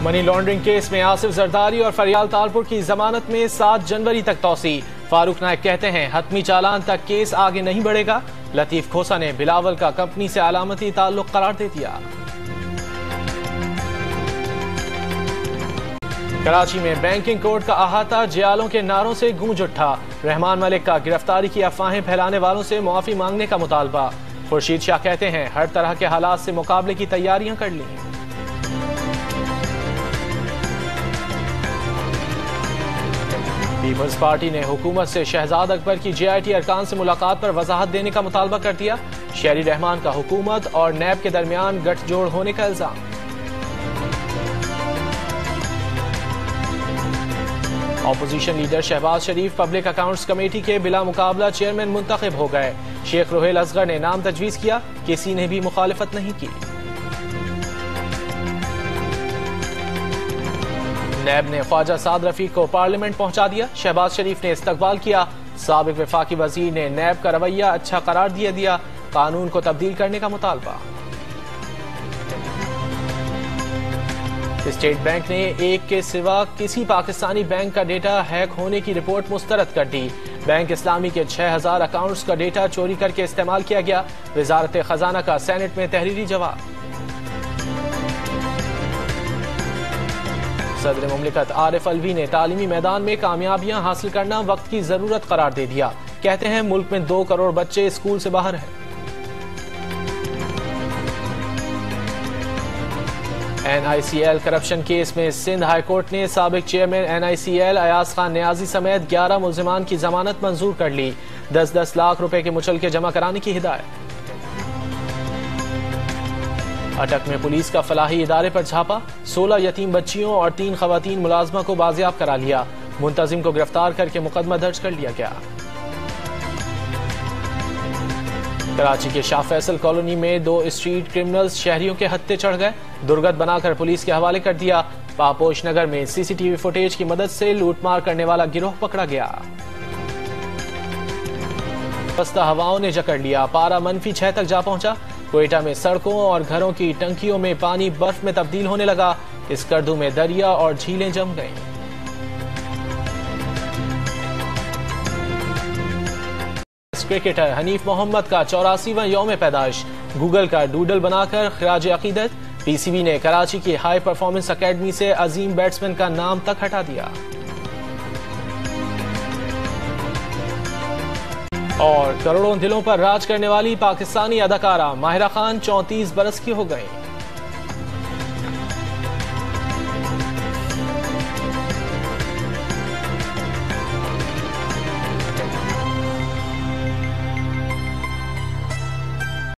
Money laundering case में आसिफ जरदारी और फरियाल तालपुर की जमानत में 7 जनवरी तक तौसी। फारूक नायक कहते हैं हतमी चालान तक केस आगे नहीं बढ़ेगा। लतीफ खोसा ने बिलावल का कंपनी से अलामती ताल्लुक करार दे दिया। कराची में बैंकिंग कोड का अहाता जियालों के नारों से गूंज उठा। रहमान मलिक का गिरफ्तारी की अफवाहें फैलाने वालों से मुआफी मांगने का मुतालबा। खुर्शीद शाह कहते हैं हर तरह के हालात से मुकाबले की तैयारियां कर ली। पीपल्स पार्टी ने हुकूमत से शहजाद अकबर की JIT अरकान से मुलाकात पर वजाहत देने का मुतालबा कर दिया। शेरी रहमान का हुकूमत और नैब के दरमियान गठजोड़ होने का इल्जाम। ऑपोजिशन लीडर शहबाज शरीफ पब्लिक अकाउंट्स कमेटी के बिला मुकाबला चेयरमैन मुंतखब हो गए। शेख रोहेल असगर ने नाम तजवीज किया, किसी ने भी मुखालिफत नहीं की। नैब ने ख्वाजा साद रफीक को पार्लियामेंट पहुंचा दिया। शहबाज शरीफ ने इस्तकबाल किया। साबिक वफाकी वजीर ने नैब का रवैया अच्छा करार दिया। कानून को तब्दील करने का मुतालबा। स्टेट बैंक ने एक के सिवा किसी पाकिस्तानी बैंक का डेटा हैक होने की रिपोर्ट मुस्तरद कर दी। बैंक इस्लामी के 6000 अकाउंट्स का डेटा चोरी करके इस्तेमाल किया गया। वजारत खजाना का सेनेट में तहरीरी जवाब। सदर मुमलिकत आरिफ अलवी ने तालीमी मैदान में कामयाबियां हासिल करना वक्त की जरूरत करार दे दिया। कहते हैं मुल्क में 2 करोड़ बच्चे स्कूल से बाहर हैं। NICL करप्शन केस में सिंध हाईकोर्ट ने साबिक चेयरमैन NICL अयाज खान नियाजी समेत 11 मुल्जिमान की जमानत मंजूर कर ली। 10-10 लाख रुपए के मुचलके जमा कराने की हिदायत। अटक में पुलिस का फलाही इदारे पर छापा। 16 यतीम बच्चियों और 3 खवातीन मुलाजमा को बाजियाब करा लिया। मुंतजिम को गिरफ्तार करके मुकदमा दर्ज कर लिया गया। कराची के शाह फैसल कॉलोनी में 2 स्ट्रीट क्रिमिनल्स शहरियों के हत्थे चढ़ गए। दुर्गत बनाकर पुलिस के हवाले कर दिया। पापोश नगर में CCTV फुटेज की मदद से लूटमार करने वाला गिरोह पकड़ा गया। खस्ता हवाओं ने जकड़ लिया। पारा -6 तक जा पहुंचा। क्वेटा में सड़कों और घरों की टंकियों में पानी बर्फ में तब्दील होने लगा। स्कर्दू में दरिया और झीलें जम गईं। क्रिकेटर हनीफ मोहम्मद का 84वां यौम पैदाइश। गूगल का डूडल बनाकर खिराज अकीदत। PCB ने कराची की हाई परफॉर्मेंस अकेडमी से अजीम बैट्समैन का नाम तक हटा दिया। और करोड़ों दिलों पर राज करने वाली पाकिस्तानी अदाकारा माहिरा खान 34 बरस की हो गई।